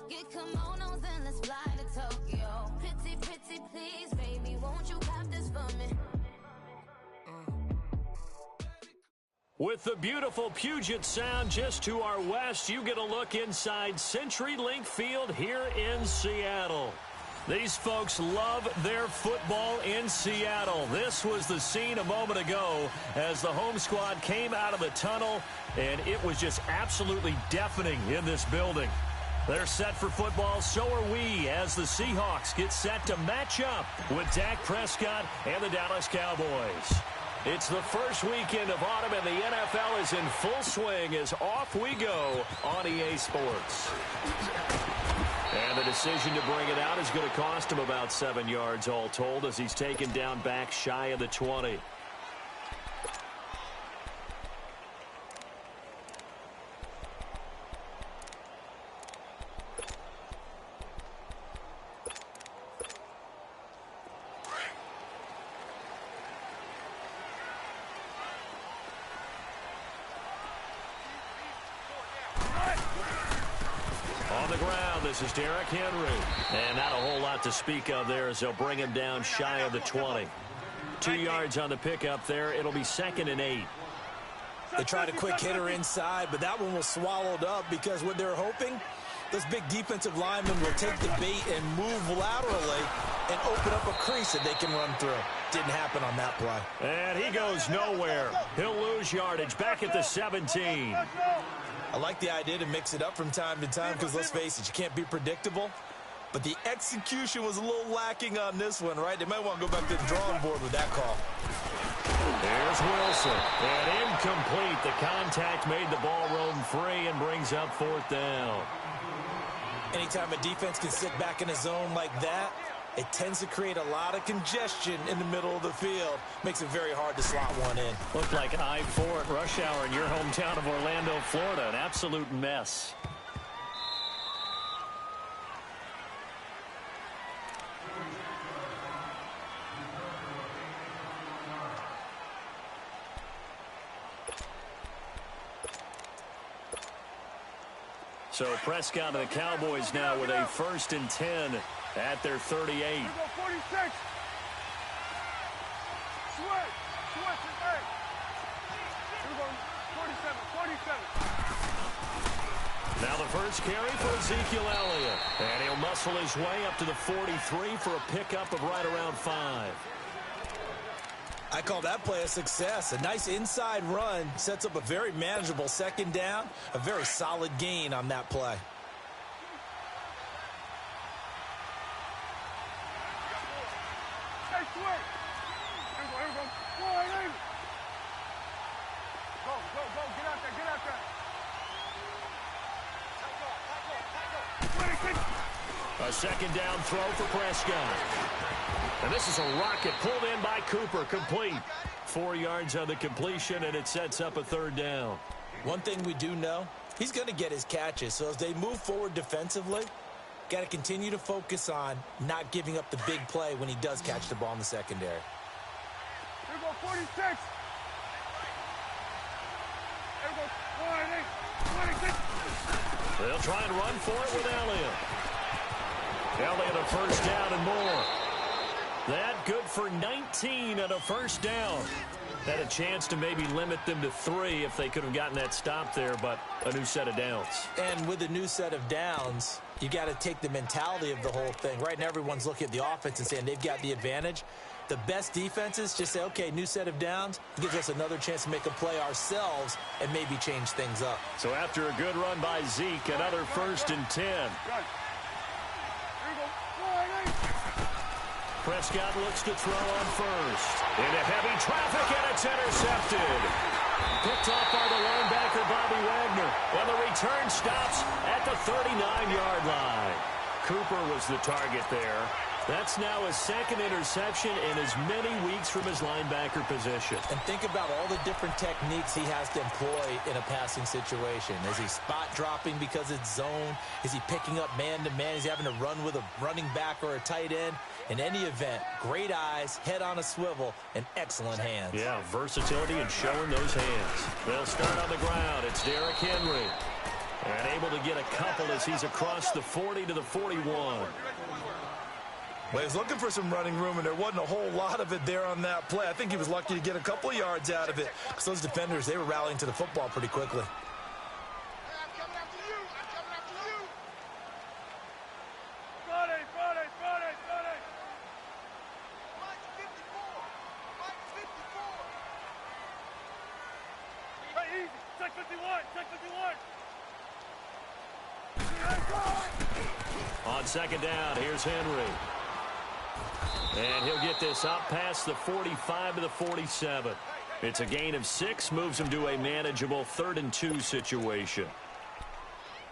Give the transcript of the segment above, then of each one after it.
Get kimonos and let's fly to Tokyo. Pretty, pretty, please, baby, won't you have this for me? With the beautiful Puget Sound just to our west, you get a look inside CenturyLink Field here in Seattle. These folks love their football in Seattle. This was the scene a moment ago as the home squad came out of the tunnel, and it was just absolutely deafening in this building. They're set for football, so are we, as the Seahawks get set to match up with Dak Prescott and the Dallas Cowboys. It's the first weekend of autumn, and the NFL is in full swing as off we go on EA Sports. And the decision to bring it out is going to cost him about 7 yards all told as he's taken down back shy of the 20. On the ground, this is Derrick Henry. And not a whole lot to speak of there as they'll bring him down shy of the 20. 2 yards on the pickup there. It'll be 2nd and 8. They tried a quick hitter inside, but that one was swallowed up because what they're hoping, those big defensive linemen will take the bait and move laterally and open up a crease that they can run through. Didn't happen on that play. And he goes nowhere. He'll lose yardage back at the 17. I like the idea to mix it up from time to time because, let's face it, you can't be predictable. But the execution was a little lacking on this one, right? They might want to go back to the drawing board with that call. There's Wilson. And incomplete. The contact made the ball roam free and brings up 4th down. Anytime a defense can sit back in a zone like that, it tends to create a lot of congestion in the middle of the field. Makes it very hard to slot one in. Looked like I-4 at rush hour in your hometown of Orlando, Florida. An absolute mess. So Prescott and the Cowboys now with a 1st and 10 at their 38. Here we go, 46. Switch. Hey. Here we go, 47. Now the first carry for Ezekiel Elliott. And he'll muscle his way up to the 43 for a pickup of right around 5. I call that play a success. A nice inside run sets up a very manageable 2nd down. A very solid gain on that play. Hey, switch. Here we go. Go. Get out there. 26. A 2nd down throw for Prescott. And this is a rocket pulled in by Cooper, complete. 4 yards on the completion, and it sets up a 3rd down. One thing we do know, he's going to get his catches. So as they move forward defensively, got to continue to focus on not giving up the big play when he does catch the ball in the secondary. Here we go, 46. Here we go, 26. They'll try and run for it with Elliott. Elliott a 1st down and more. That good for 19 and a 1st down. Had a chance to maybe limit them to 3 if they could have gotten that stop there, but a new set of downs. And with a new set of downs, you got to take the mentality of the whole thing. Right now, everyone's looking at the offense and saying they've got the advantage. The best defenses just say, okay, new set of downs, gives us another chance to make a play ourselves and maybe change things up. So after a good run by Zeke, another 1st and 10. Prescott looks to throw on 1st. Into heavy traffic, and it's intercepted. Picked off by the linebacker, Bobby Wagner. And the return stops at the 39-yard line. Cooper was the target there. That's now his 2nd interception in as many weeks from his linebacker position. And think about all the different techniques he has to employ in a passing situation. Is he spot dropping because it's zone? Is he picking up man-to-man? Is he having to run with a running back or a tight end? In any event, great eyes, head on a swivel, and excellent hands. Yeah, versatility and showing those hands. They'll start on the ground. It's Derrick Henry. And able to get a couple as he's across the 40 to the 41. Well, he was looking for some running room, and there wasn't a whole lot of it there on that play. I think he was lucky to get a couple of yards out of it because those defenders, they were rallying to the football pretty quickly. On second down, here's Henry. And he'll get this up past the 45 to the 47. It's a gain of 6, moves him to a manageable 3rd and 2 situation.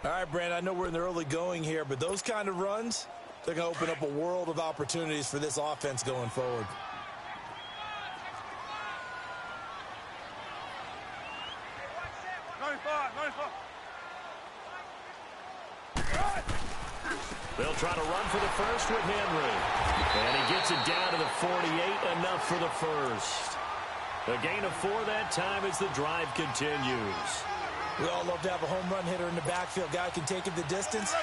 All right, Brandon, I know we're in the early going here, but those kind of runs, they're going to open up a world of opportunities for this offense going forward. They'll try to run for the first with Henry. And he gets it down to the 48, enough for the first. A gain of 4 that time as the drive continues. We all love to have a home run hitter in the backfield. Guy can take it the distance.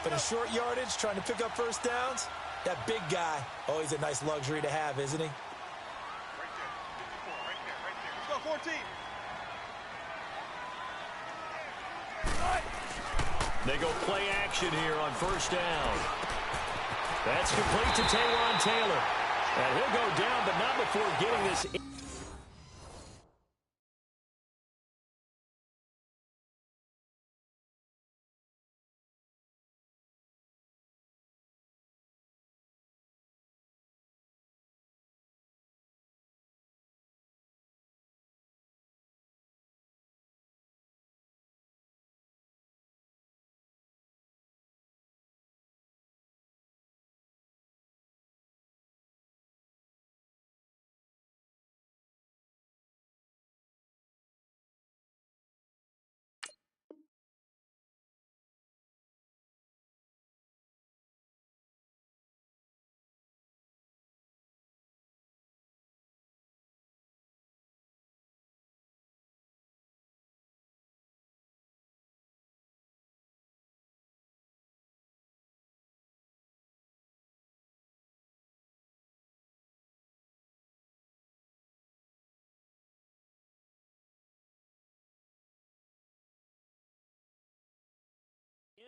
But in short yardage, trying to pick up first downs, that big guy, oh, he's a nice luxury to have, isn't he? Right there. Let's go, 14. They go play action here on first down. That's complete to Taywan Taylor. And he'll go down, but not before getting this.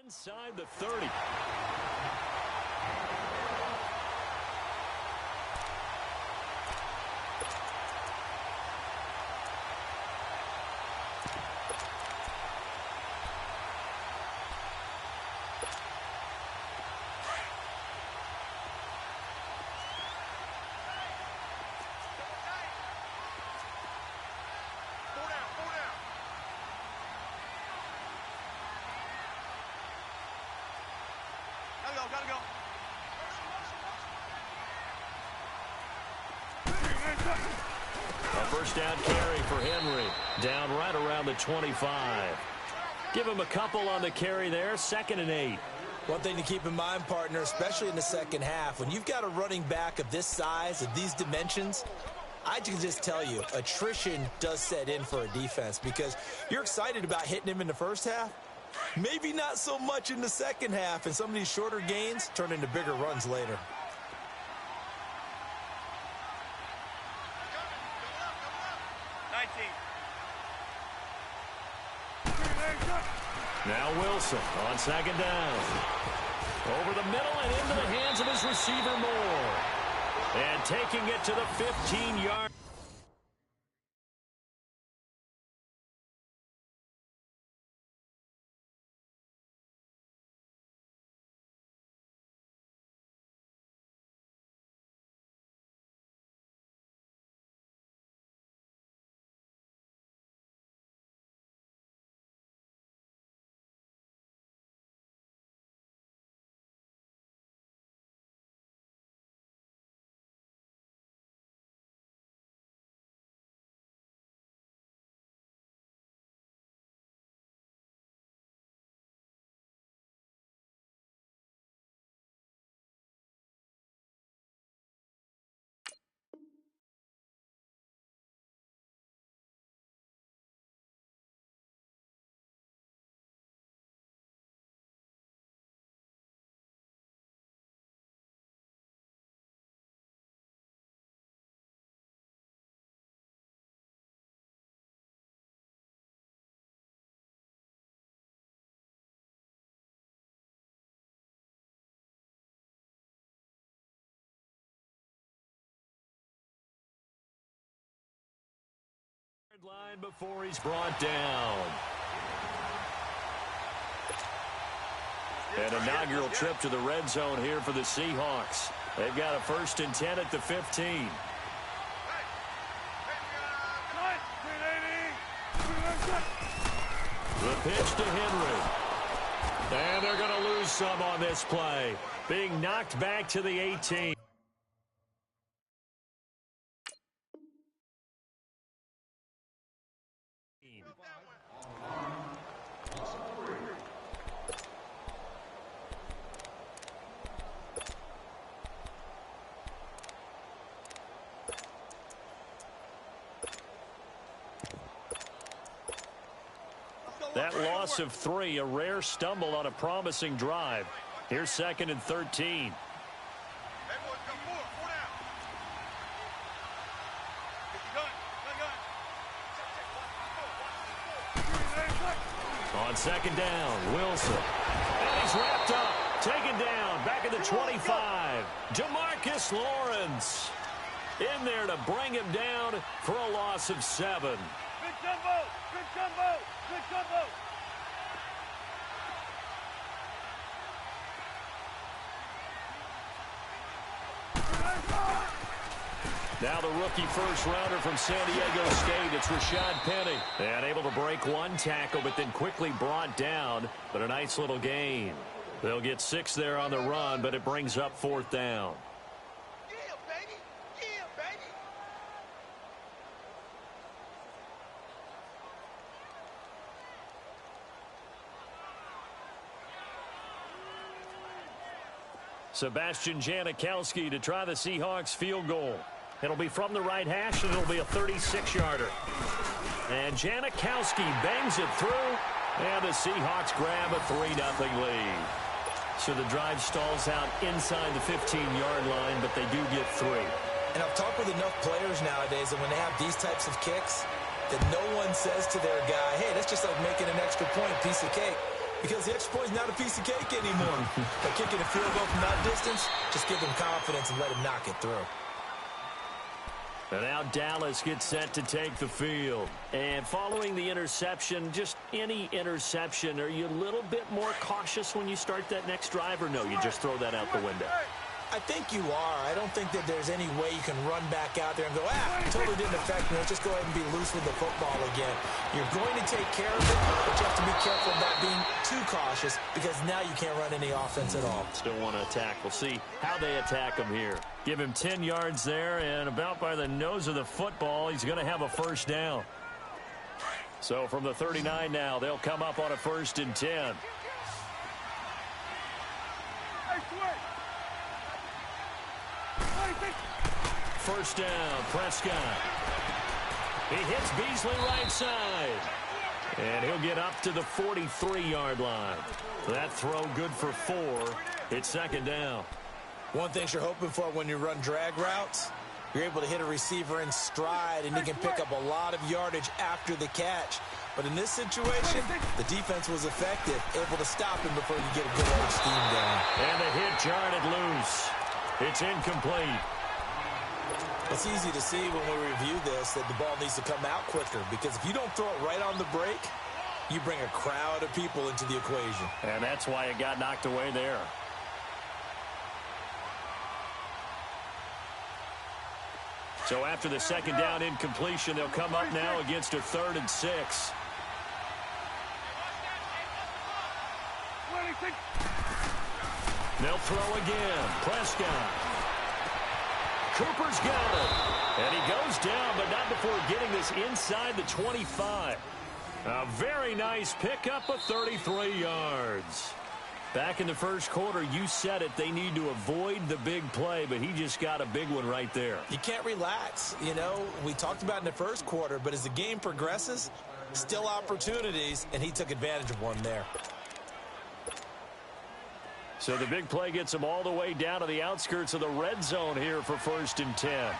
Inside the 30. Gotta go. A first down carry for Henry. Down right around the 25. Give him a couple on the carry there. 2nd and 8. One thing to keep in mind, partner, especially in the second half, when you've got a running back of this size, of these dimensions, I can just tell you, attrition does set in for a defense because you're excited about hitting him in the first half. Maybe not so much in the second half, and some of these shorter gains turn into bigger runs later. Now Wilson on second down. Over the middle and into the hands of his receiver Moore. And taking it to the 15-yard. Line before he's brought down. An inaugural trip to the red zone here for the Seahawks. They've got a 1st and 10 at the 15. The pitch to Henry. And they're going to lose some on this play. Being knocked back to the 18. That loss of 3, a rare stumble on a promising drive. Here's 2nd and 13. On 2nd down, Wilson. And he's wrapped up, taken down, back at the 25. Demarcus Lawrence in there to bring him down for a loss of 7. Good jumbo! Good jumbo! Good jumbo! Now the rookie first-rounder from San Diego State, it's Rashad Penny. And able to break one tackle, but then quickly brought down. But a nice little gain. They'll get 6 there on the run, but it brings up 4th down. Yeah, baby! Yeah, baby! Sebastian Janikowski to try the Seahawks field goal. It'll be from the right hash, and it'll be a 36-yarder. And Janikowski bangs it through, and the Seahawks grab a 3-0 lead. So the drive stalls out inside the 15-yard line, but they do get 3. And I've talked with enough players nowadays that when they have these types of kicks, that no one says to their guy, hey, that's just like making an extra point, piece of cake. Because the extra point is not a piece of cake anymore. By kicking a field goal from that distance, just give them confidence and let them knock it through. And now Dallas gets set to take the field. And following the interception, just any interception, are you a little bit more cautious when you start that next drive, or no, you just throw that out the window? I think you are. I don't think that there's any way you can run back out there and go, totally didn't affect me. Let's just go ahead and be loose with the football again. You're going to take care of it, but you have to be careful about being too cautious because now you can't run any offense at all. Still want to attack. We'll see how they attack him here. Give him 10 yards there, and about by the nose of the football, he's going to have a 1st down. So from the 39 now, they'll come up on a 1st and 10. First down, Prescott. He hits Beasley right side. And he'll get up to the 43-yard line. That throw good for 4. It's 2nd down. One thing you're hoping for when you run drag routes, you're able to hit a receiver in stride, and he can pick up a lot of yardage after the catch. But in this situation, the defense was effective, able to stop him before you get a good old steam down. And the hit jarred it loose. It's incomplete. It's easy to see when we review this that the ball needs to come out quicker, because if you don't throw it right on the break, you bring a crowd of people into the equation. And that's why it got knocked away there. So after the 2nd down incompletion, they'll come up now against a 3rd and 6. They'll throw again. Prescott. Cooper's got it. And he goes down, but not before getting this inside the 25. A very nice pickup of 33 yards. Back in the first quarter, you said it, they need to avoid the big play, but he just got a big one right there. You can't relax. You know, we talked about in the first quarter, but as the game progresses, still opportunities, and he took advantage of one there. So the big play gets him all the way down to the outskirts of the red zone here for 1st and 10.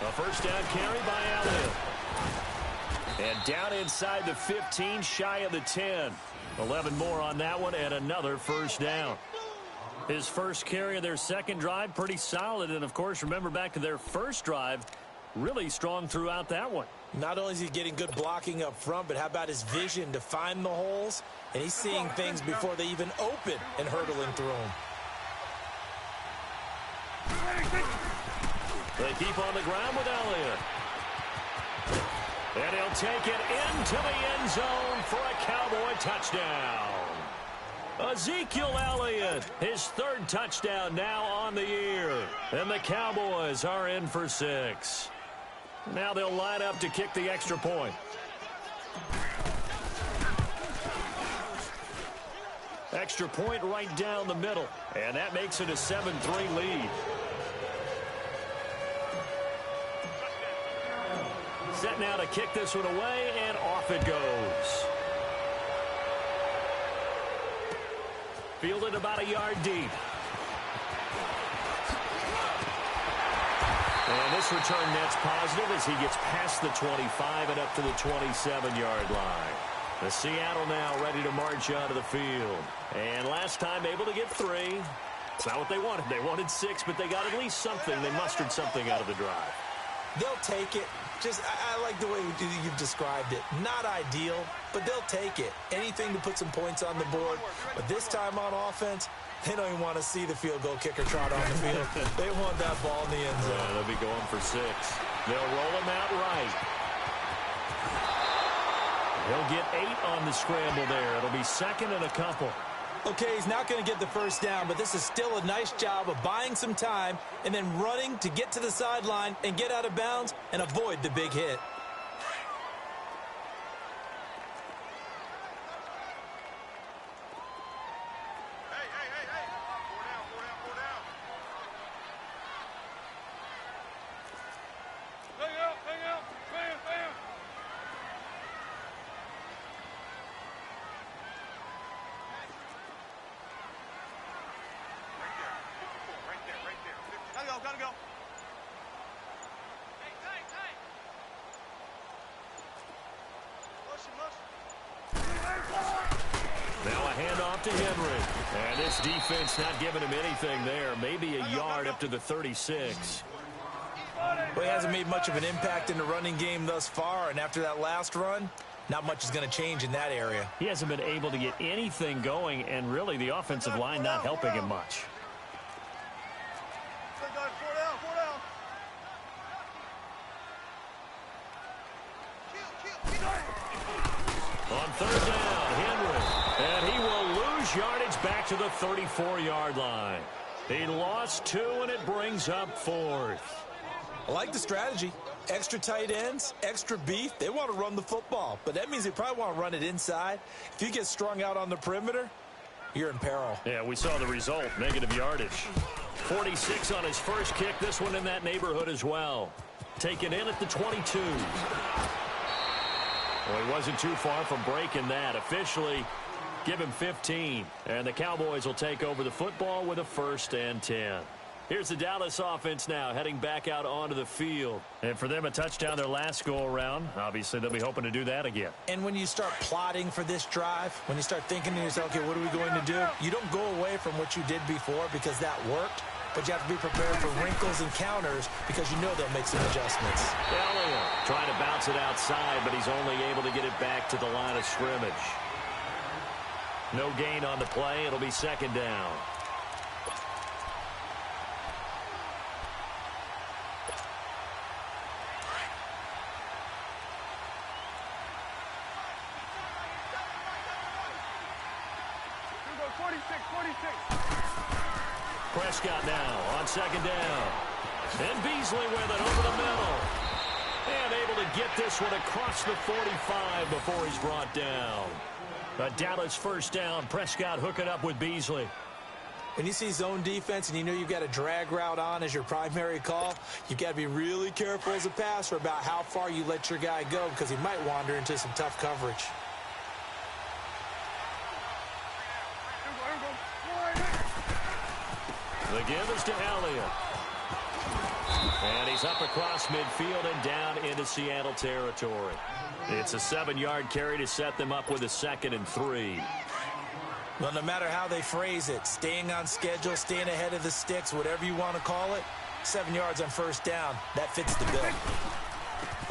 A 1st down carry by Allen. And down inside the 15, shy of the 10. 11 more on that one and another first down. His first carry of their second drive, pretty solid. And, of course, remember back to their first drive, really strong throughout that one. Not only is he getting good blocking up front, but how about his vision to find the holes? And he's seeing things before they even open and hurtling through them. They keep on the ground with Elliott. And he'll take it into the end zone for a Cowboy touchdown. Ezekiel Elliott, his third touchdown now on the year. And the Cowboys are in for 6. Now they'll line up to kick the extra point. Extra point right down the middle. And that makes it a 7-3 lead. Set now to kick this one away, and off it goes. Fielded about a yard deep. And this return net's positive as he gets past the 25 and up to the 27-yard line. The Seattle now ready to march onto the field. And last time able to get 3. It's not what they wanted. They wanted 6, but they got at least something. They mustered something out of the drive. They'll take it. I like the way you've described it. Not ideal, but they'll take it. Anything to put some points on the board. But this time on offense, they don't even want to see the field goal kicker trot on the field. They want that ball in the end zone. Yeah, they'll be going for 6. They'll roll him out right. He'll get 8 on the scramble there. It'll be second and a couple. Okay, he's not going to get the first down, but this is still a nice job of buying some time and then running to get to the sideline and get out of bounds and avoid the big hit. Gotta go. Now a handoff to Henry. And this defense not giving him anything there. Maybe a yard up to the 36. Well, he hasn't made much of an impact in the running game thus far, and after that last run, not much is going to change in that area. He hasn't been able to get anything going, and really the offensive line not helping him much. On third down, Henry. And he will lose yardage back to the 34-yard line. He lost 2, and it brings up 4th. I like the strategy. Extra tight ends, extra beef. They want to run the football, but that means they probably want to run it inside. If you get strung out on the perimeter, you're in peril. Yeah, we saw the result, negative yardage. 46 on his first kick, this one in that neighborhood as well. Taken in at the 22. Well, he wasn't too far from breaking that. Officially, give him 15. And the Cowboys will take over the football with a 1st and 10. Here's the Dallas offense now heading back out onto the field. And for them, a touchdown their last go-around. Obviously, they'll be hoping to do that again. And when you start plotting for this drive, when you start thinking to yourself, okay, what are we going to do? You don't go away from what you did before because that worked. But you have to be prepared for wrinkles and counters because you know they'll make some adjustments. Elliott trying to bounce it outside, but he's only able to get it back to the line of scrimmage. No gain on the play. It'll be second down. Prescott now on second down. And Beasley with it over the middle. And able to get this one across the 45 before he's brought down. A Dallas first down. Prescott hooking up with Beasley. When you see zone defense and you know you've got a drag route on as your primary call, you've got to be really careful as a passer about how far you let your guy go because he might wander into some tough coverage. The give is to Elliott. And he's up across midfield and down into Seattle territory. It's a 7-yard carry to set them up with a 2nd and 3. Well, no matter how they phrase it, staying on schedule, staying ahead of the sticks, whatever you want to call it, 7 yards on first down, that fits the bill.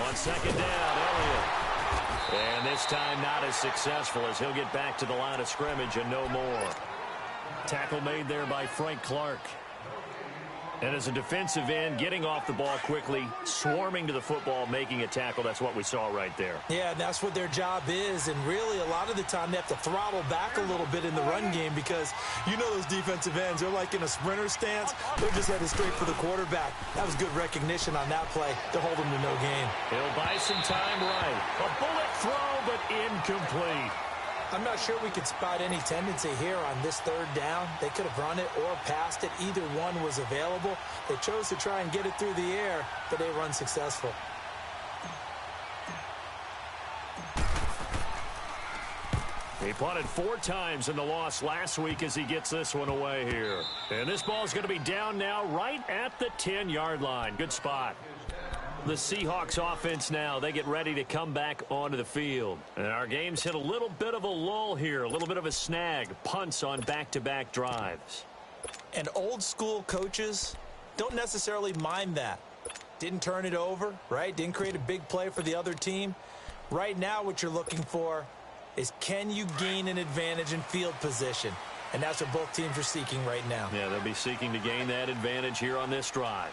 On 2nd down, Elliott. And this time not as successful as he'll get back to the line of scrimmage and no more. Tackle made there by Frank Clark. And as a defensive end, getting off the ball quickly, swarming to the football, making a tackle, that's what we saw right there. Yeah, and that's what their job is. And really, a lot of the time, they have to throttle back a little bit in the run game because you know those defensive ends, they're like in a sprinter stance. They're just headed straight for the quarterback. That was good recognition on that play to hold them to no gain. He'll buy some time right. A bullet throw, but incomplete. I'm not sure we could spot any tendency here on this 3rd down. They could have run it or passed it. Either one was available. They chose to try and get it through the air, but they were unsuccessful. He punted 4 times in the loss last week as he gets this one away here. And this ball is going to be down now right at the 10-yard line. Good spot. The Seahawks offense now, they get ready to come back onto the field. And our game's hit a little bit of a lull here, a little bit of a snag. Punts on back-to-back drives. And old school coaches don't necessarily mind that. Didn't turn it over, right? Didn't create a big play for the other team. Right now what you're looking for is can you gain an advantage in field position? And that's what both teams are seeking right now. Yeah, they'll be seeking to gain that advantage here on this drive.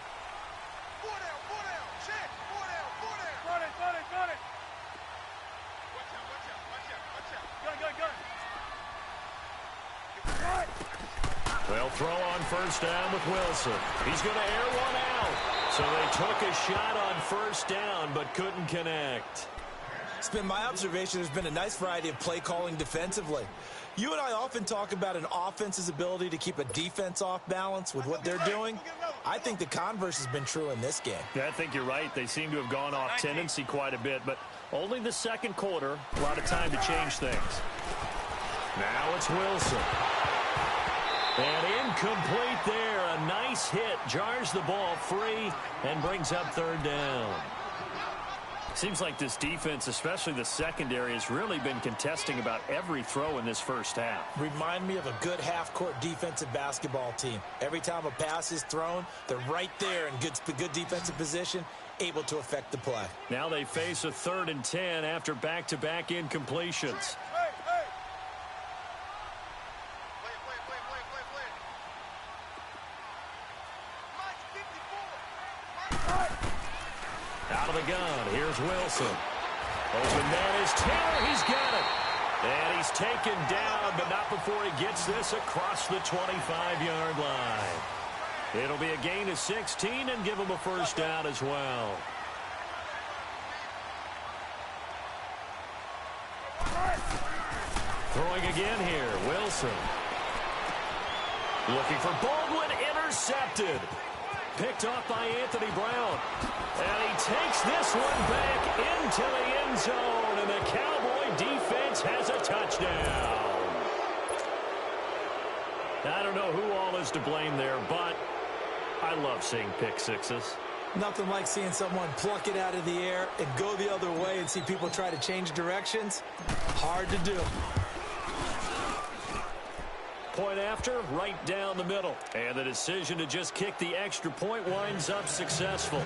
They'll throw on first down with Wilson. He's going to air one out. So they took a shot on first down but couldn't connect. It's been my observation there's been a nice variety of play calling defensively. You and I often talk about an offense's ability to keep a defense off balance with what they're doing. I think the converse has been true in this game. Yeah, I think you're right. They seem to have gone off tendency quite a bit, but only the 2nd quarter. A lot of time to change things. Now it's Wilson. And incomplete there. A nice hit. Jars the ball free and brings up 3rd down. Seems like this defense, especially the secondary, has really been contesting about every throw in this first half. Remind me of a good half-court defensive basketball team. Every time a pass is thrown, they're right there in good defensive position, able to affect the play. Now they face a 3rd and 10 after back-to-back incompletions. Out of the gun, here's Wilson. Open man is Taylor, he's got it. And he's taken down, but not before he gets this across the 25-yard line. It'll be a gain of 16 and give him a first down as well. Throwing again here, Wilson. Looking for Baldwin, intercepted. Picked off by Anthony Brown. And he takes this one back into the end zone. And the Cowboy defense has a touchdown. I don't know who all is to blame there, but I love seeing pick sixes. Nothing like seeing someone pluck it out of the air and go the other way and see people try to change directions. Hard to do. Point after, right down the middle. And the decision to just kick the extra point winds up successful.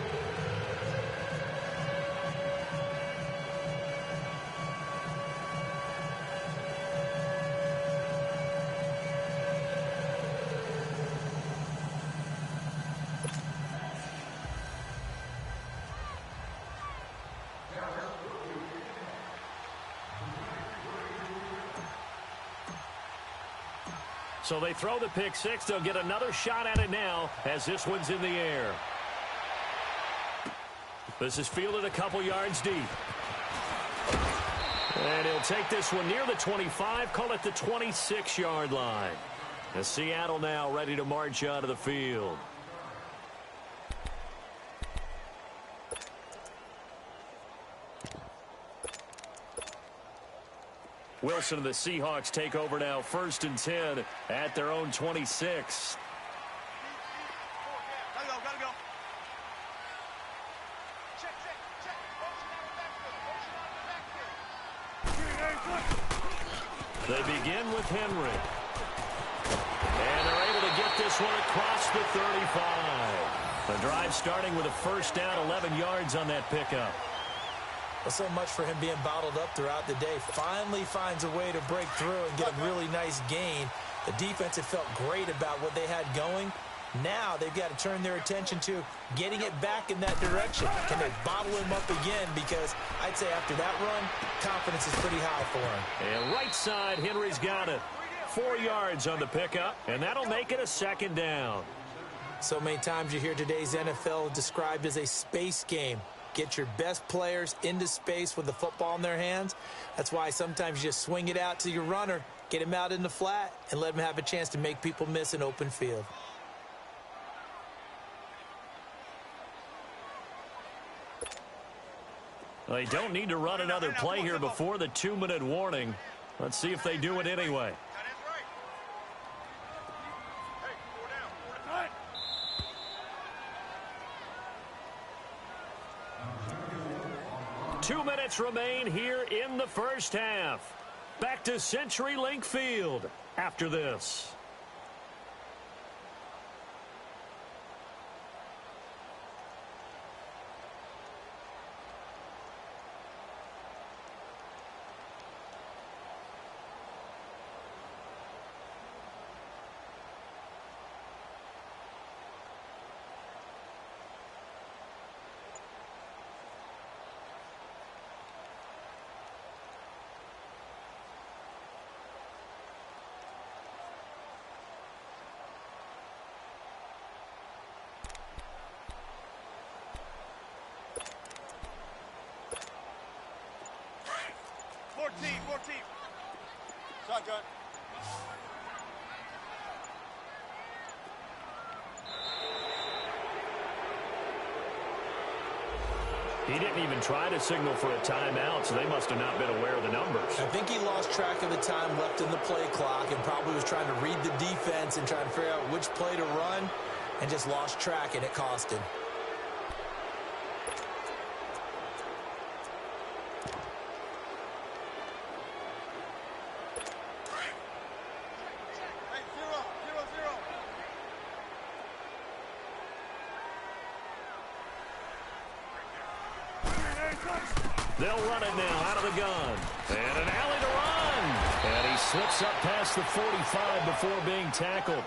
So they throw the pick six. They'll get another shot at it now as this one's in the air. This is fielded a couple yards deep. And he'll take this one near the 25, call it the 26-yard line. As Seattle now ready to march out of the field. Wilson and the Seahawks take over now, 1st and 10 at their own 26. Gotta go. They begin with Henry. And they're able to get this one across the 35. The drive starting with a first down, 11 yards on that pickup. Well, so much for him being bottled up throughout the day. Finally finds a way to break through and get a really nice gain. The defense had felt great about what they had going. Now they've got to turn their attention to getting it back in that direction. Can they bottle him up again? Because I'd say after that run, confidence is pretty high for him. And right side, Henry's got it. 4 yards on the pickup, and that'll make it a second down. So many times you hear today's NFL described as a space game. Get your best players into space with the football in their hands. That's why sometimes you just swing it out to your runner, get him out in the flat, and let him have a chance to make people miss an open field. They don't need to run another play here before the 2-minute warning. Let's see if they do it anyway. 2 minutes remain here in the first half. Back to CenturyLink Field after this. Shotgun. He didn't even try to signal for a timeout, so they must have not been aware of the numbers. I think he lost track of the time left in the play clock and probably was trying to read the defense and trying to figure out which play to run and just lost track, and it cost him. They'll run it now out of the gun. And an alley to run. And he slips up past the 45 before being tackled.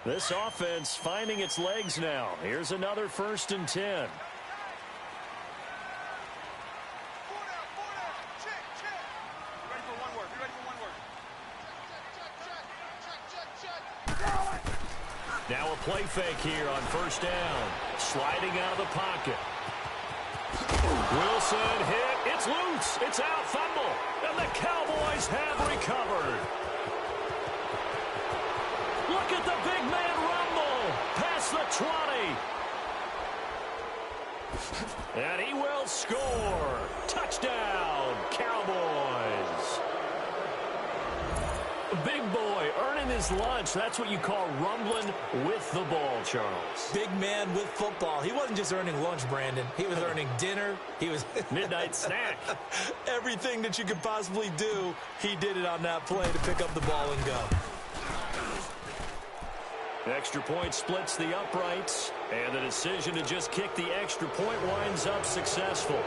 This offense finding its legs now. Here's another 1st and 10. Now a play fake here on 1st down. Sliding out of the pocket. Wilson hit. It's loose. It's out. Fumble. And the Cowboys have recovered. Look at the big man rumble. Past the 20. And he will score. Touchdown, Cowboys. Big boy earning his lunch. That's what you call rumbling with the ball, Charles. Big man with football. He wasn't just earning lunch, Brandon. He was earning dinner. He was midnight snack. Everything that you could possibly do, he did it on that play to pick up the ball and go. Extra point splits the uprights, and the decision to just kick the extra point winds up successful.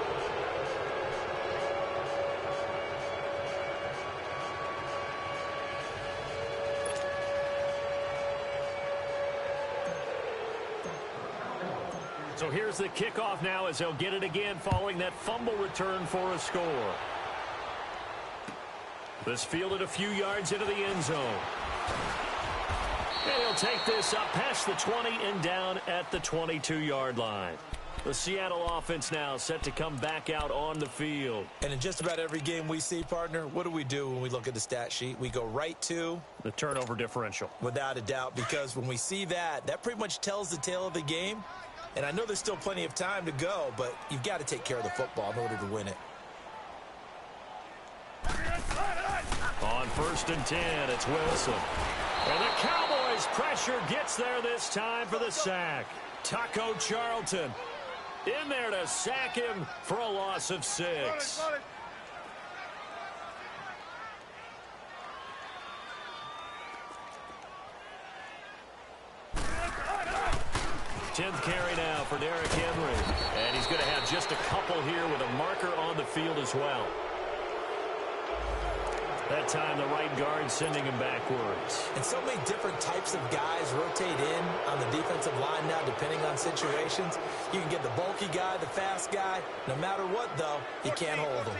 So here's the kickoff now as they'll get it again following that fumble return for a score. This fielded a few yards into the end zone. And he'll take this up past the 20 and down at the 22-yard line. The Seattle offense now set to come back out on the field. And in just about every game we see, partner, what do we do when we look at the stat sheet? We go right to the turnover differential. Without a doubt, because when we see that, that pretty much tells the tale of the game. And I know there's still plenty of time to go, but you've got to take care of the football in order to win it. On 1st and 10, it's Wilson. And the Cowboys' pressure gets there this time for the sack. Taco Charlton in there to sack him for a loss of 6. 10th carry now for Derrick Henry. And he's going to have just a couple here with a marker on the field as well. That time the right guard sending him backwards. And so many different types of guys rotate in on the defensive line now depending on situations. You can get the bulky guy, the fast guy. No matter what, though, you can't hold him.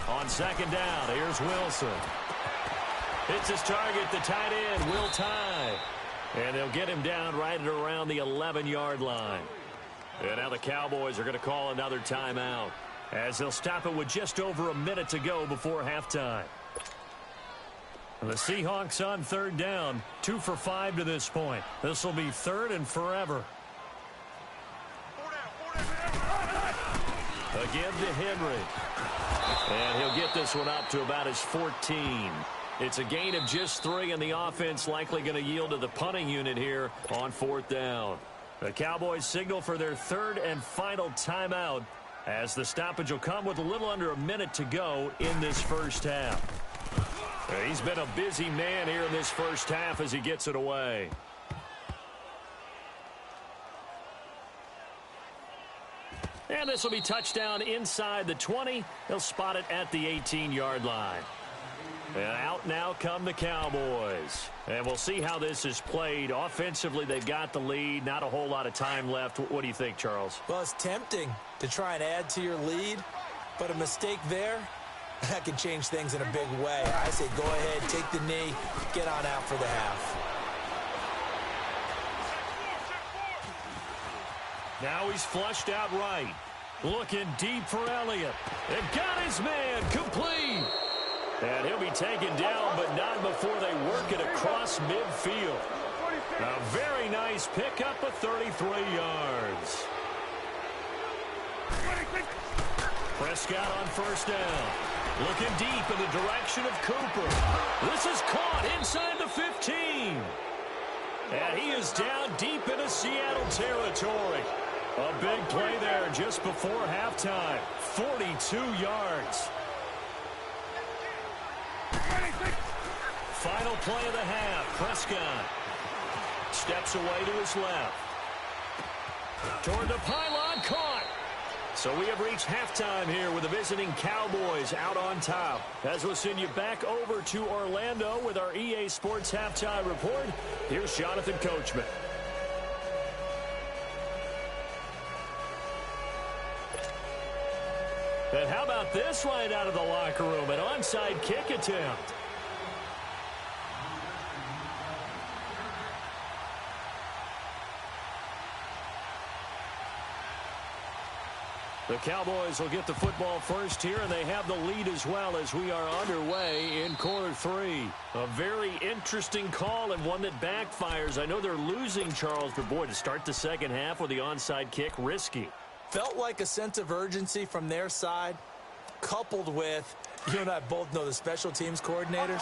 On second down, here's Wilson. Hits his target, the tight end, Will Tye. And they'll get him down right at around the 11-yard line. And now the Cowboys are going to call another timeout as they'll stop it with just over a minute to go before halftime. And the Seahawks on third down, 2 for 5 to this point. This will be third and forever. Again to Henry. And he'll get this one up to about his 14. It's a gain of just 3, and the offense likely going to yield to the punting unit here on 4th down. The Cowboys signal for their third and final timeout as the stoppage will come with a little under a minute to go in this first half. He's been a busy man here in this first half as he gets it away. And this will be touchdown inside the 20. They'll spot it at the 18-yard line. And out now come the Cowboys. And we'll see how this is played. Offensively, they've got the lead. Not a whole lot of time left. What do you think, Charles? Well, it's tempting to try and add to your lead. But a mistake there, that can change things in a big way. I say go ahead, take the knee, get on out for the half. Now he's flushed out right. Looking deep for Elliott. And got his man complete. And he'll be taken down, but not before they work it across midfield. A very nice pickup of 33 yards. Prescott on first down. Looking deep in the direction of Cooper. This is caught inside the 15. And he is down deep into Seattle territory. A big play there just before halftime. 42 yards. Final play of the half. Prescott steps away to his left. Toward the pylon, caught. So we have reached halftime here with the visiting Cowboys out on top. As we'll send you back over to Orlando with our EA Sports Halftime Report, here's Jonathan Coachman. And how about this right out of the locker room? An onside kick attempt. The Cowboys will get the football first here, and they have the lead as well as we are underway in quarter 3. A very interesting call and one that backfires. I know they're losing, Charles, but boy, to start the second half with the onside kick, risky. Felt like a sense of urgency from their side, coupled with, you and I both know the special teams coordinators.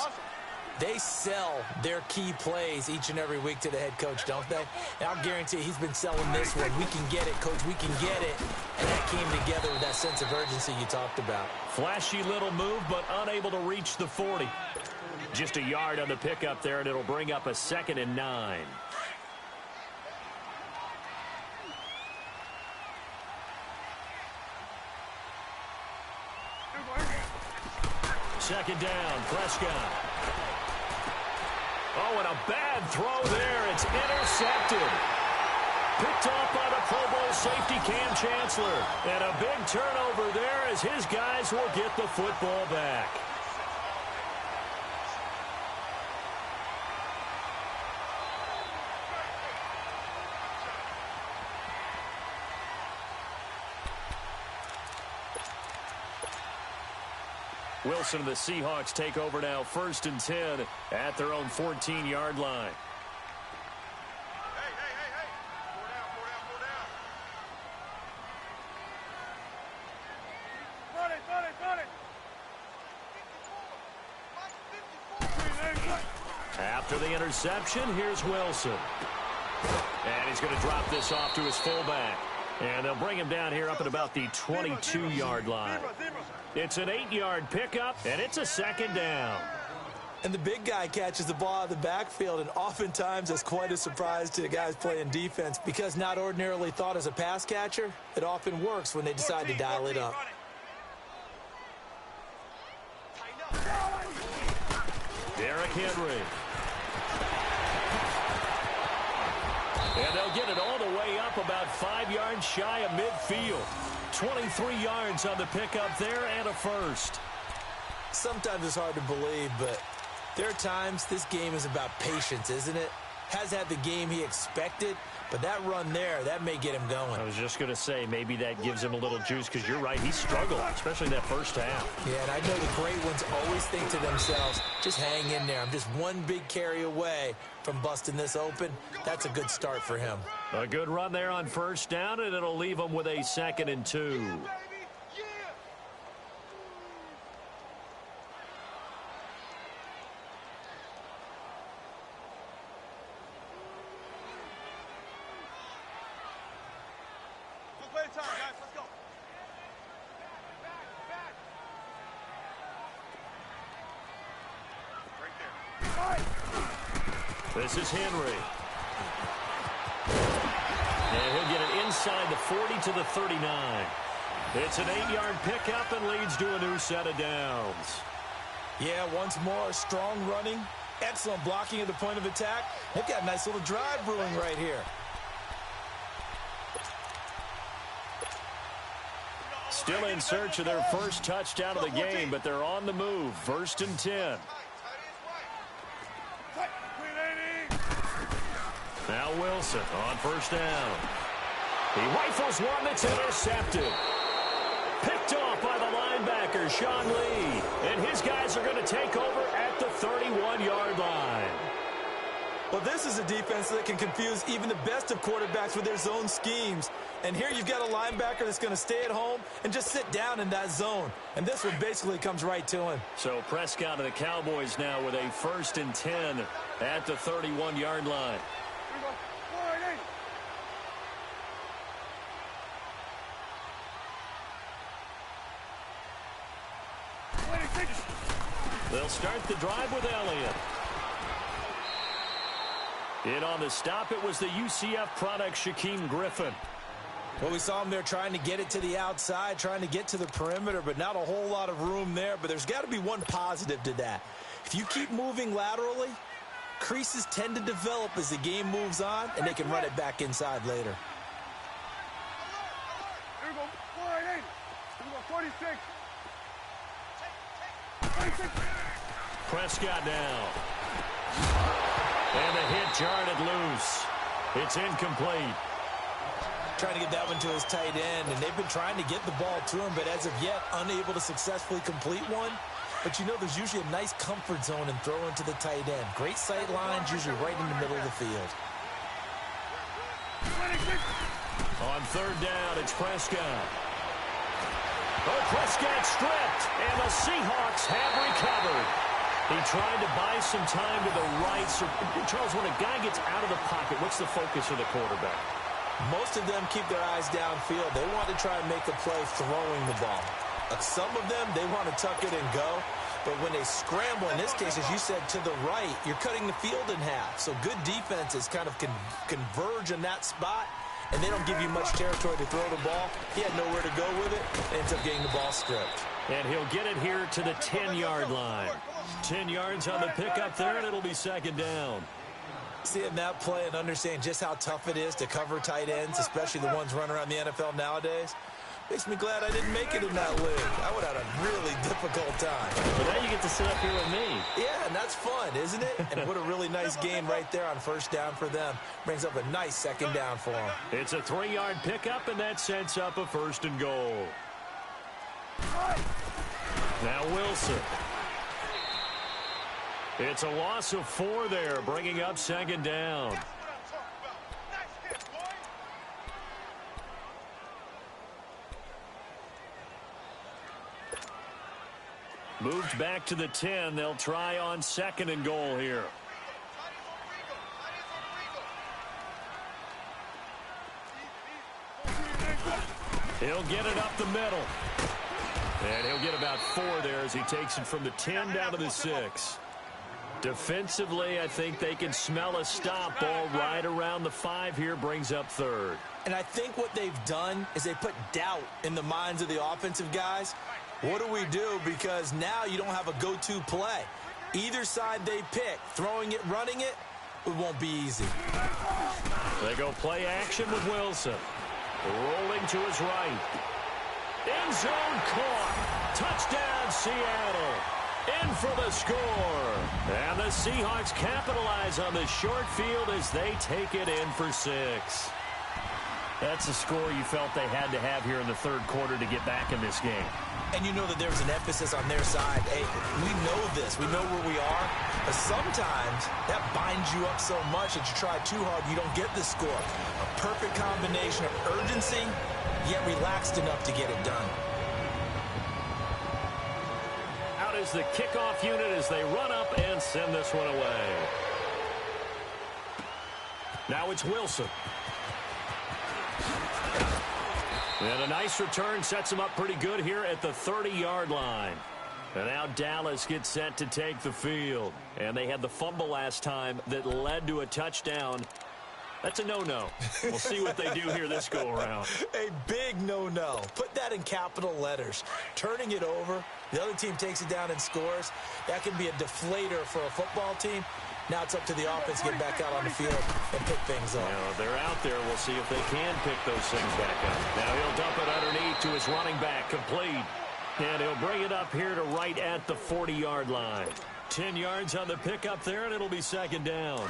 They sell their key plays each and every week to the head coach, don't they? And I'll guarantee he's been selling this one. We can get it, coach. We can get it. And that came together with that sense of urgency you talked about. Flashy little move, but unable to reach the 40. Just a yard on the pickup there, and it'll bring up a 2nd and 9. Second down, Prescott. Oh, and a bad throw there. It's intercepted. Picked off by the Pro Bowl safety Cam Chancellor. And a big turnover there as his guys will get the football back. Wilson and the Seahawks take over now, 1st and 10 at their own 14-yard line. After the interception, here's Wilson. And he's going to drop this off to his fullback. And they'll bring him down here up at about the 22-yard line. It's an 8-yard pickup, and it's a second down. And the big guy catches the ball out of the backfield, and oftentimes that's quite a surprise to the guys playing defense because not ordinarily thought as a pass catcher, it often works when they decide to dial it up. Derrick Henry. And they'll get it all the way up about 5 yards shy of midfield. 23 yards on the pickup there and a first. Sometimes it's hard to believe, but there are times this game is about patience, isn't it? Has had the game he expected, but that run there, that may get him going. I was just going to say, maybe that gives him a little juice because you're right, he struggled, especially in that first half. Yeah, and I know the great ones always think to themselves, just hang in there. I'm just one big carry away from busting this open. That's a good start for him. A good run there on first down, and it'll leave him with a 2nd and 2. This is Henry. And he'll get it inside the 40 to the 39. It's an 8-yard pickup and leads to a new set of downs. Yeah, once more, strong running, excellent blocking at the point of attack. They've got a nice little drive brewing right here. Still in search of their first touchdown of the game, but they're on the move. 1st and 10. Now Wilson on first down. He rifles one that's intercepted. Picked off by the linebacker, Sean Lee. And his guys are going to take over at the 31-yard line. Well, this is a defense that can confuse even the best of quarterbacks with their zone schemes. And here you've got a linebacker that's going to stay at home and just sit down in that zone. And this one basically comes right to him. So Prescott and the Cowboys now with a 1st and 10 at the 31-yard line. They'll start the drive with Elliott. In on the stop, it was the UCF product, Shaquem Griffin. Well, we saw him there trying to get it to the outside, trying to get to the perimeter, but not a whole lot of room there. But there's got to be one positive to that. If you keep moving laterally, creases tend to develop as the game moves on, and they can run it back inside later. Here we go. 488. Here we go. 46. Prescott down. And the hit jarred it loose. It's incomplete. Trying to get that one to his tight end, and they've been trying to get the ball to him, but as of yet, unable to successfully complete one. But you know, there's usually a nice comfort zone in throwing to the tight end. Great sight lines, usually right in the middle of the field. On third down, it's Prescott. Oh, Prescott stripped, and the Seahawks have recovered. He tried to buy some time to the right. So, Charles, when a guy gets out of the pocket, what's the focus of the quarterback? Most of them keep their eyes downfield. They want to try and make a play throwing the ball. Some of them, they want to tuck it and go. But when they scramble, in this case, as you said, to the right, you're cutting the field in half. So good defenses kind of converge in that spot, and they don't give you much territory to throw the ball. He had nowhere to go with it, and ends up getting the ball stripped. And he'll get it here to the 10-yard line. 10 yards on the pickup there, and it'll be second down. Seeing that play and understanding just how tough it is to cover tight ends, especially the ones running around the NFL nowadays, makes me glad I didn't make it in that league. I would have had a really difficult time. But now you get to sit up here with me. Yeah, and that's fun, isn't it? And what a really nice game right there on first down for them. Brings up a nice second down for them. It's a 3-yard pickup, and that sets up a 1st and goal. Now Wilson. It's a loss of 4 there, bringing up second down. Moved back to the 10. They'll try on 2nd and goal here. He'll get it up the middle. And he'll get about 4 there as he takes it from the 10 down to the 6. Defensively, I think they can smell a stop. Ball right around the 5 here, brings up 3rd. And I think what they've done is they put doubt in the minds of the offensive guys. What do we do? Because now you don't have a go-to play. Either side they pick, throwing it, running it, it won't be easy. They go play action with Wilson. Rolling to his right. End zone caught. Touchdown, Seattle. In for the score. And the Seahawks capitalize on the short field as they take it in for 6. That's a score you felt they had to have here in the 3rd quarter to get back in this game. And you know that there's an emphasis on their side. Hey, we know this. We know where we are. But sometimes that binds you up so much that you try too hard, you don't get the score. A perfect combination of urgency, yet relaxed enough to get it done. Out is the kickoff unit as they run up and send this one away. Now it's Wilson. And a nice return sets him up pretty good here at the 30-yard line. And now Dallas gets set to take the field. And they had the fumble last time that led to a touchdown. That's a no-no. We'll see what they do here this go-around. A big no-no. Put that in capital letters. Turning it over, the other team takes it down and scores. That can be a deflator for a football team. Now it's up to the offense to get back out on the field and pick things up. They're out there. We'll see if they can pick those things back up. Now he'll dump it underneath to his running back, complete. And he'll bring it up here to right at the 40-yard line. 10 yards on the pickup there, and it'll be 2nd down.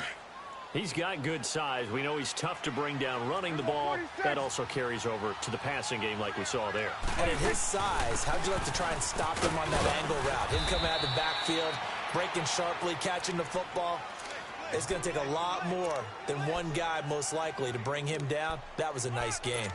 He's got good size. We know he's tough to bring down running the ball. That also carries over to the passing game like we saw there. And at his size, how'd you like to try and stop him on that angle route? Him coming out of the backfield, breaking sharply, catching the football. It's going to take a lot more than one guy, most likely, to bring him down. That was a nice game.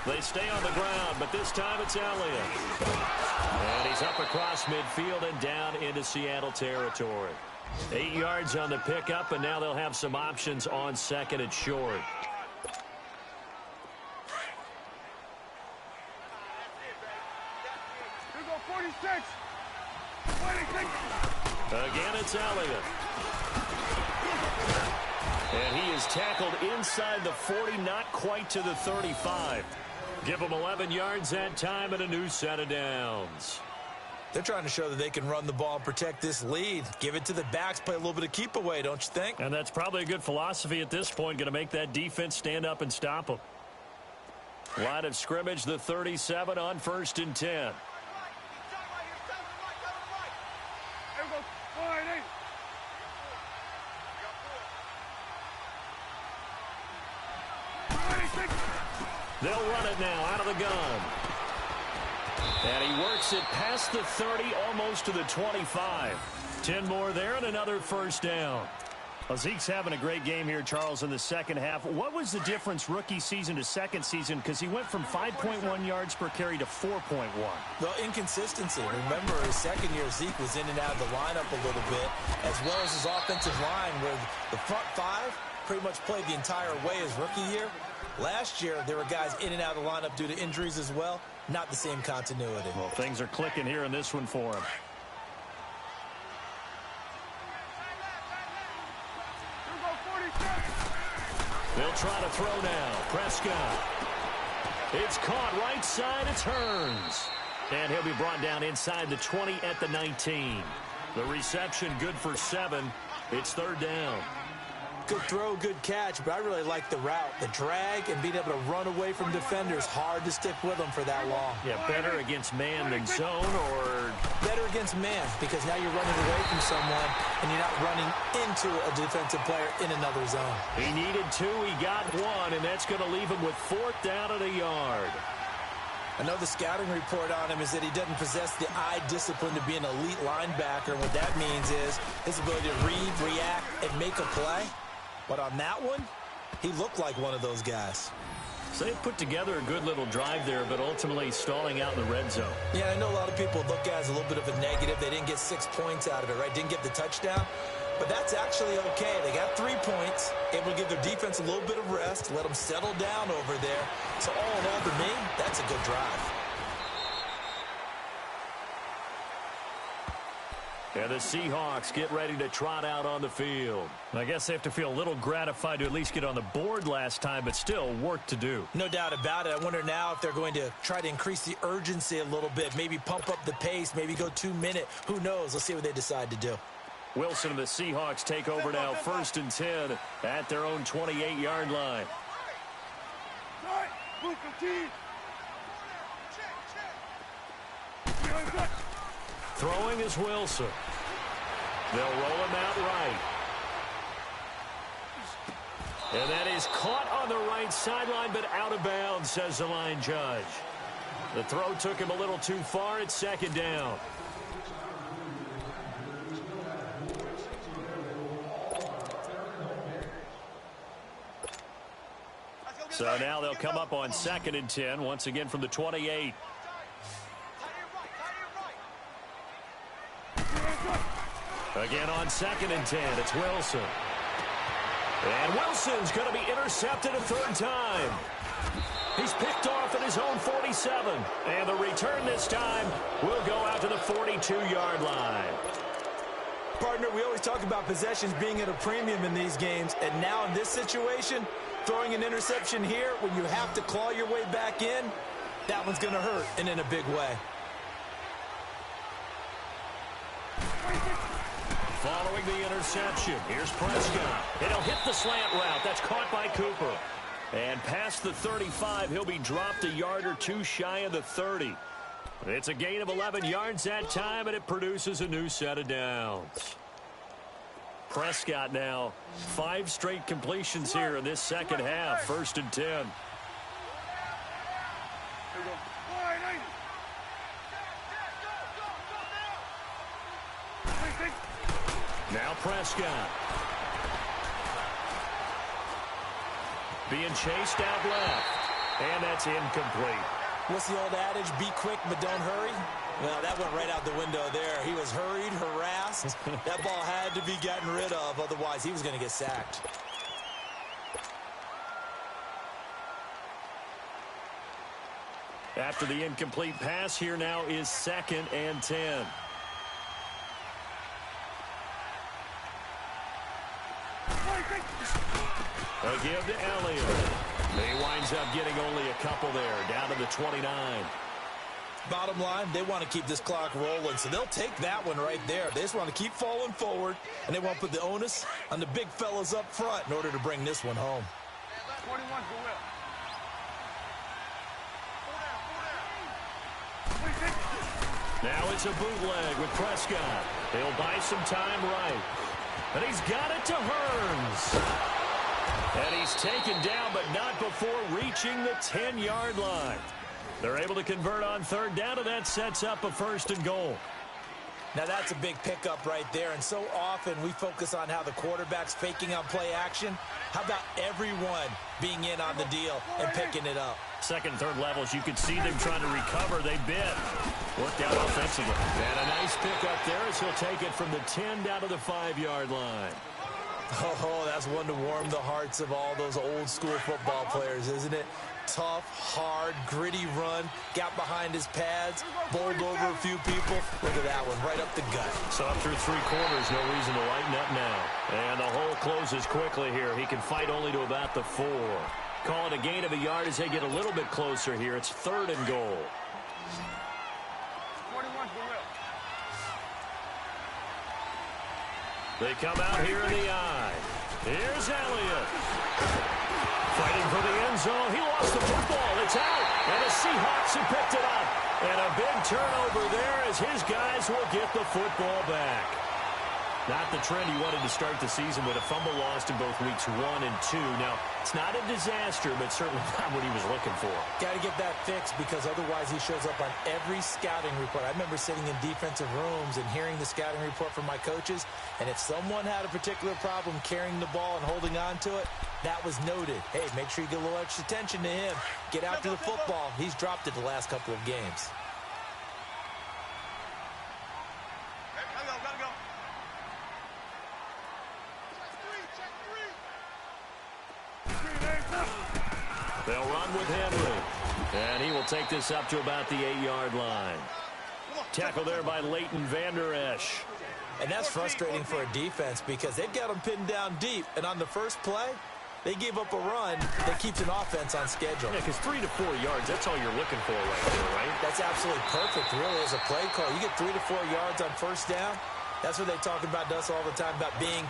They stay on the ground, but this time it's Elliott. And he's up across midfield and down into Seattle territory. 8 yards on the pickup, and now they'll have some options on 2nd and short. Here go 46. 26. Again, it's Elliott. And he is tackled inside the 40, not quite to the 35. Give him 11 yards that time and a new set of downs. They're trying to show that they can run the ball and protect this lead. Give it to the backs, play a little bit of keep away, don't you think? And that's probably a good philosophy at this point, going to make that defense stand up and stop them. Line of scrimmage, the 37 on 1st and 10. Here goes 48. They'll run it now out of the gun. And he works it past the 30, almost to the 25. 10 more there and another 1st down. Well, Zeke's having a great game here, Charles, in the 2nd half. What was the difference rookie season to 2nd season? Because he went from 5.1 yards per carry to 4.1. Well, inconsistency. Remember, his 2nd year, Zeke was in and out of the lineup a little bit, as well as his offensive line, where the front 5 pretty much played the entire way his rookie year. Last year, there were guys in and out of the lineup due to injuries as well. Not the same continuity. Well, things are clicking here in this one for him. They'll try to throw now. Prescott. It's caught right side. It's Hearns. And he'll be brought down inside the 20 at the 19. The reception good for 7. It's 3rd down. Good throw, good catch, but I really like the route. The drag and being able to run away from defenders. Hard to stick with them for that long. Yeah, better against man than zone, or better against man, because now you're running away from someone and you're not running into a defensive player in another zone. He needed 2, he got 1, and that's going to leave him with 4th down at a yard. I know the scouting report on him is that he doesn't possess the eye discipline to be an elite linebacker. What that means is his ability to read, react, and make a play. But on that one, he looked like one of those guys. So they put together a good little drive there, but ultimately stalling out in the red zone. Yeah, I know a lot of people look at it as a little bit of a negative. They didn't get 6 points out of it, right? Didn't get the touchdown. But that's actually okay. They got 3 points, able to give their defense a little bit of rest, let them settle down over there. So all in all, to me, that's a good drive. And the Seahawks get ready to trot out on the field. I guess they have to feel a little gratified to at least get on the board last time, but still work to do. No doubt about it. I wonder now if they're going to try to increase the urgency a little bit, maybe pump up the pace, maybe go 2 minute. Who knows? Let's see what they decide to do. Wilson and the Seahawks take over now, 1st and 10 at their own 28-yard line. Throwing is Wilson. They'll roll him out right. And that is caught on the right sideline, but out of bounds, says the line judge. The throw took him a little too far. It's 2nd down. So now they'll come up on 2nd and 10, once again from the 28. Again on 2nd and 10, it's Wilson. And Wilson's going to be intercepted a 3rd time. He's picked off at his own 47. And the return this time will go out to the 42-yard line. Partner, we always talk about possessions being at a premium in these games. And now in this situation, throwing an interception here when you have to claw your way back in, that one's going to hurt, and in a big way. Following the interception, here's Prescott. It'll hit the slant route. That's caught by Cooper. And past the 35, he'll be dropped a yard or two shy of the 30. It's a gain of 11 yards that time, and it produces a new set of downs. Prescott now, 5 straight completions here in this second half, 1st and 10. Now Prescott. Being chased out left. And that's incomplete. What's the old adage? Be quick, but don't hurry? Well, that went right out the window there. He was hurried, harassed. That ball had to be gotten rid of. Otherwise, he was going to get sacked. After the incomplete pass, here now is 2nd and 10. A give to Elliott. He winds up getting only a couple there, down to the 29. Bottom line, they want to keep this clock rolling, so they'll take that one right there. They just want to keep falling forward, and they want to put the onus on the big fellas up front in order to bring this one home. 21 for Will. Now it's a bootleg with Prescott. He'll buy some time right. And he's got it to Hearns. And he's taken down, but not before reaching the 10-yard line. They're able to convert on 3rd down, and that sets up a 1st and goal. Now that's a big pickup right there, and so often we focus on how the quarterback's faking on play action. How about everyone being in on the deal and picking it up? 2nd, 3rd levels, you could see them trying to recover. They bit. Worked out offensively. And a nice pickup there as he'll take it from the 10 down to the 5-yard line. Oh, that's one to warm the hearts of all those old school football players, isn't it? Tough, hard, gritty run, got behind his pads, bowled over a few people. Look at that one, right up the gut. So up through 3 quarters, no reason to lighten up now. And the hole closes quickly here. He can fight only to about the 4. Call it a gain of a yard as they get a little bit closer here. It's 3rd and goal. 21 for Will. They come out here in the eye. Here's Elliott. Fighting for the end zone. He lost the football. It's out. And the Seahawks have picked it up. And a big turnover there as his guys will get the football back. Not the trend he wanted to start the season with a fumble lost in both weeks 1 and 2. Now, it's not a disaster, but certainly not what he was looking for. Got to get that fixed because otherwise he shows up on every scouting report. I remember sitting in defensive rooms and hearing the scouting report from my coaches, and if someone had a particular problem carrying the ball and holding on to it, That was noted. Hey, make sure you get a little extra attention to him. Get after the football. He's dropped it the last couple of games. Gotta go. They'll run with Henry. And he will take this up to about the 8-yard line. Tackle there by Leighton Vander Esch. And that's frustrating for a defense because they've got them pinned down deep. And on the first play, they gave up a run that keeps an offense on schedule. Yeah, because 3 to 4 yards, that's all you're looking for right there, right? That's absolutely perfect, really, as a play call. You get 3 to 4 yards on first down. That's what they talk about to us all the time, about being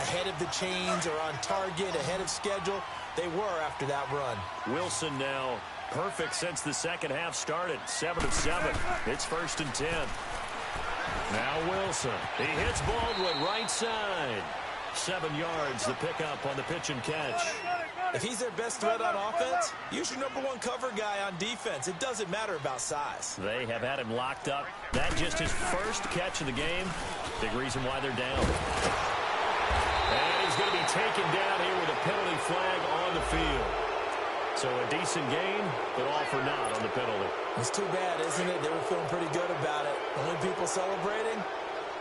ahead of the chains or on target, ahead of schedule. They were after that run. Wilson now perfect since the second half started. 7 of 7. It's 1st and 10. Now Wilson. He hits Baldwin right side. 7 yards, the pickup on the pitch and catch. If he's their best threat on offense, use your #1 cover guy on defense. It doesn't matter about size. They have had him locked up. That just his first catch of the game. Big reason why they're down. And he's going to be taken down here with a penalty flag on the field. So a decent gain, but all for naught on the penalty. It's too bad, isn't it? They were feeling pretty good about it. Only people celebrating,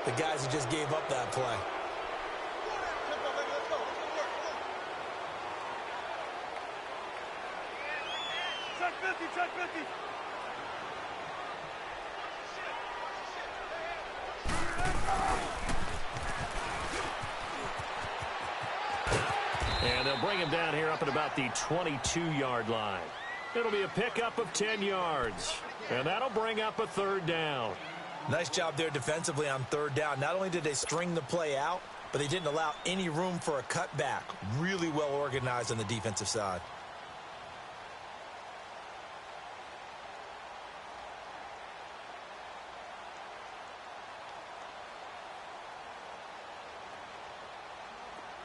the guys who just gave up that play. Check 50. And they'll bring him down here up at about the 22-yard line. It'll be a pickup of 10 yards. And that'll bring up a 3rd down. Nice job there defensively on 3rd down. Not only did they string the play out, but they didn't allow any room for a cutback. Really well organized on the defensive side.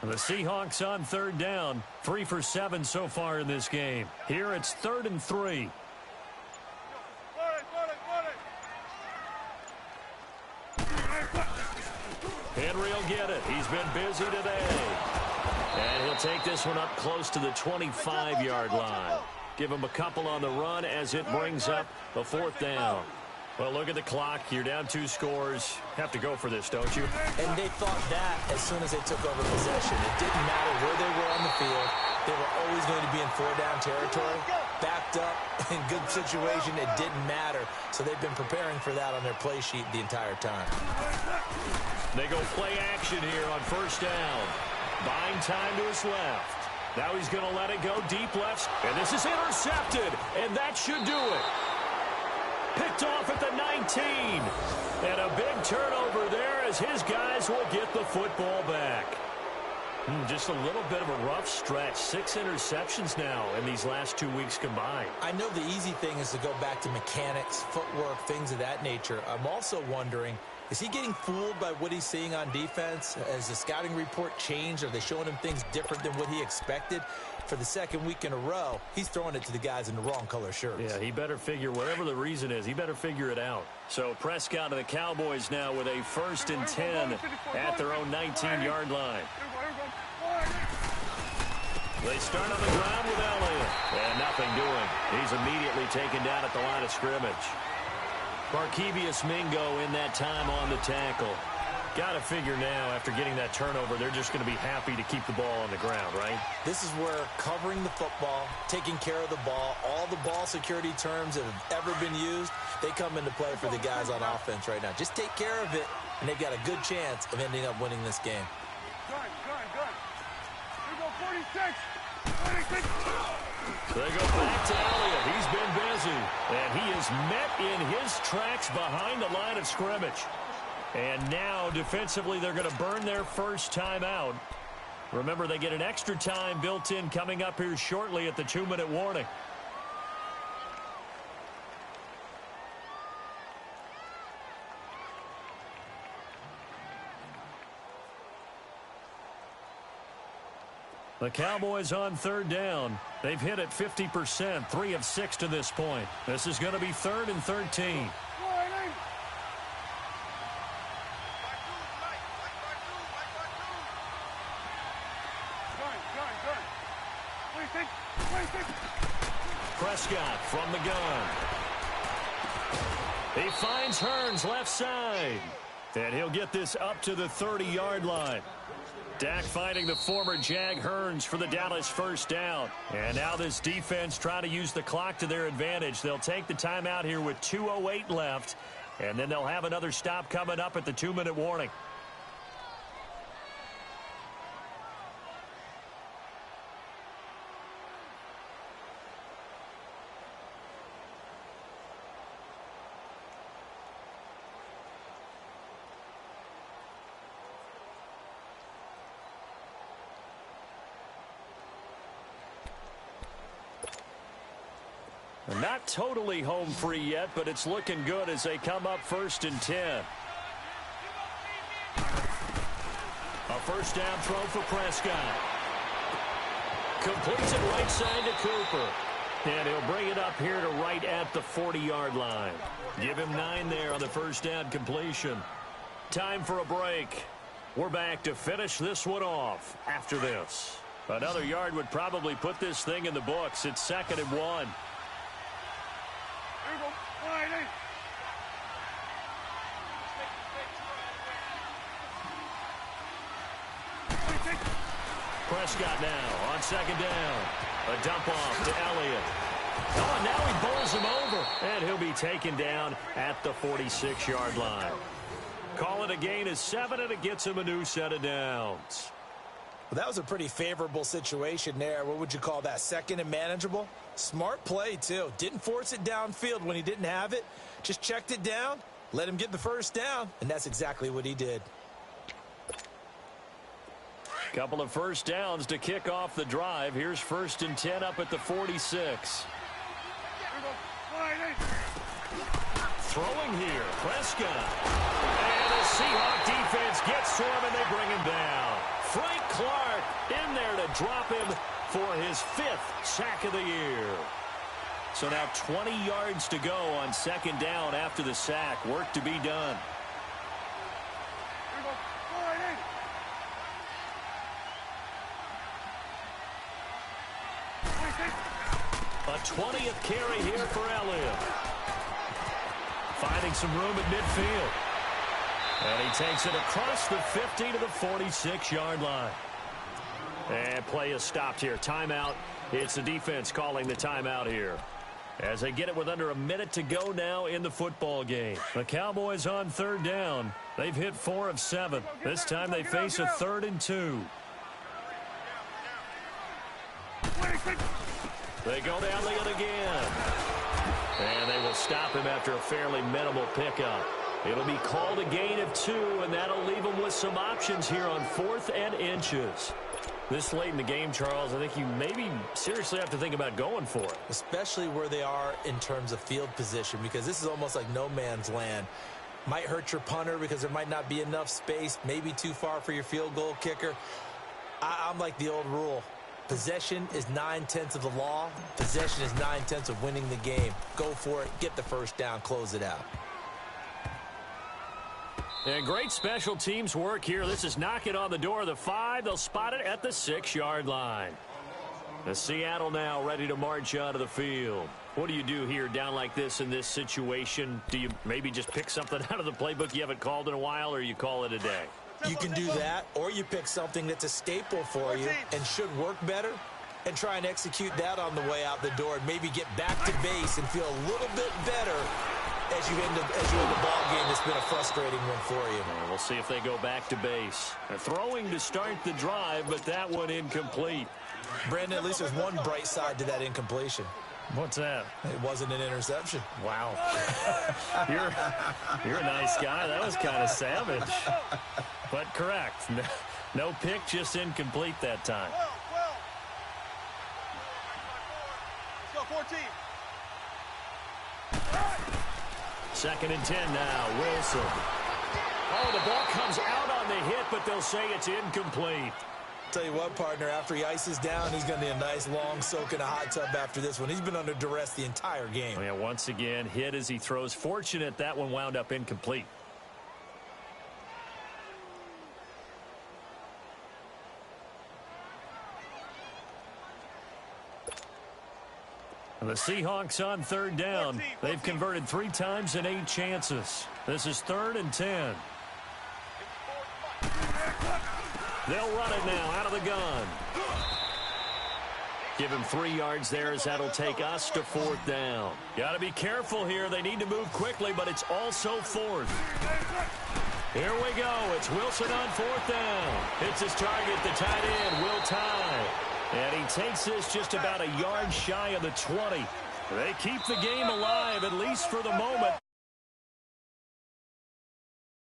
The Seahawks on 3rd down. 3 for 7 so far in this game. Here it's 3rd and 3. Henry will get it. He's been busy today. And he'll take this one up close to the 25-yard line. Give him a couple on the run as it brings up a 4th down. Well, look at the clock. You're down 2 scores. Have to go for this, don't you? And they thought that as soon as they took over possession. It didn't matter where they were on the field. They were always going to be in 4-down territory. Backed up, in good situation, it didn't matter. So they've been preparing for that on their play sheet the entire time. They go play action here on 1st down. Buying time to his left. Now he's going to let it go deep left. And this is intercepted. And that should do it. Picked off at the 19. And a big turnover there as his guys will get the football back. Just a little bit of a rough stretch. 6 interceptions now in these last 2 weeks combined. I know the easy thing is to go back to mechanics, footwork, things of that nature. I'm also wondering, is he getting fooled by what he's seeing on defense? Has the scouting report changed? Are they showing him things different than what he expected? For the 2nd week in a row, he's throwing it to the guys in the wrong color shirts. Yeah, he better figure, whatever the reason is, he better figure it out. So Prescott and the Cowboys now with a 1st and 10 at their own 19-yard line. They start on the ground with Elliott. And nothing doing. He's immediately taken down at the line of scrimmage. Barkevius Mingo in that time on the tackle. Got to figure now, after getting that turnover, they're just going to be happy to keep the ball on the ground, right? This is where covering the football, taking care of the ball, all the ball security terms that have ever been used, they come into play for the guys on offense right now. Just take care of it, and they've got a good chance of ending up winning this game. Good. Here we go, 46. They go back to Elliott. He's been busy. And he is met in his tracks behind the line of scrimmage. And now, defensively, they're going to burn their first time out. Remember, they get an extra time built in coming up here shortly at the 2-minute warning. The Cowboys on 3rd down. They've hit it 50%, 3 of 6 to this point. This is going to be 3rd and 13. Prescott from the gun. He finds Hearns left side. And he'll get this up to the 30-yard line. Dak finding the former Jag Hearns for the Dallas first down. And now this defense trying to use the clock to their advantage. They'll take the timeout here with 2:08 left. And then they'll have another stop coming up at the 2-minute warning. Not totally home free yet, but it's looking good as they come up 1st and 10. A first down throw for Prescott. Completes it right side to Cooper. And he'll bring it up here to right at the 40-yard line. Give him 9 there on the first down completion. Time for a break. We're back to finish this one off after this. Another yard would probably put this thing in the books. It's 2nd and 1. Prescott now on 2nd down. A dump off to Elliott. Oh, and now he bowls him over. And he'll be taken down at the 46-yard line. Call it a gain of 7, and it gets him a new set of downs. Well, that was a pretty favorable situation there. What would you call that? 2nd and manageable? Smart play, too. Didn't force it downfield when he didn't have it. Just checked it down, let him get the first down, and that's exactly what he did. Couple of first downs to kick off the drive. Here's 1st and 10 up at the 46. Throwing here, Prescott. And the Seahawk defense gets to him, and they bring him down. Frank Clark in there to drop him for his 5th sack of the year. So now 20 yards to go on 2nd down after the sack. Work to be done. A 20th carry here for Elliott. Finding some room at midfield. And he takes it across the 50 to the 46-yard line. And play is stopped here. Timeout. It's the defense calling the timeout here. As they get it with under a minute to go now in the football game. The Cowboys on 3rd down. They've hit 4 of 7. This time they face a 3rd and 2. They go to Elliott again. And they will stop him after a fairly minimal pickup. It'll be called a gain of 2, and that'll leave them with some options here on 4th and inches. This late in the game, Charles, I think you maybe seriously have to think about going for it. Especially where they are in terms of field position, because this is almost like no man's land. Might hurt your punter because there might not be enough space, maybe too far for your field goal kicker. I'm like the old rule. Possession is 9/10 of the law. Possession is 9/10 of winning the game. Go for it. Get the first down. Close it out. And great special teams work here. This is knocking on the door of the 5. They'll spot it at the 6-yard line. The Seattle now ready to march out of the field. What do you do here down like this in this situation? Do you maybe just pick something out of the playbook you haven't called in a while, or you call it a day? You can do that, or you pick something that's a staple for you and should work better and try and execute that on the way out the door and maybe get back to base and feel a little bit better as you end the ball game. It's been a frustrating one for you. We'll see if they go back to base. They're throwing to start the drive, but that one incomplete. Brandon, at least there's one bright side to that incompletion. What's that? It wasn't an interception. Wow. You're a nice guy. That was kind of savage. But correct. No pick, just incomplete that time. 14. 2nd and 10 now. Wilson. Oh, the ball comes out on the hit, but they'll say it's incomplete. Tell you what, partner, after he ices down, he's going to need a nice long soak in a hot tub after this one. He's been under duress the entire game. Oh, yeah, once again, hit as he throws. Fortunate that one wound up incomplete. The Seahawks on third down. They've converted 3 times in 8 chances. This is 3rd and 10. They'll run it now out of the gun. Give him 3 yards there as that'll take us to 4th down. Got to be careful here. They need to move quickly, but it's also 4th. Here we go. It's Wilson on 4th down. Hits his target, the tight end, Will Tye. And he takes this just about a yard shy of the 20. They keep the game alive, at least for the moment.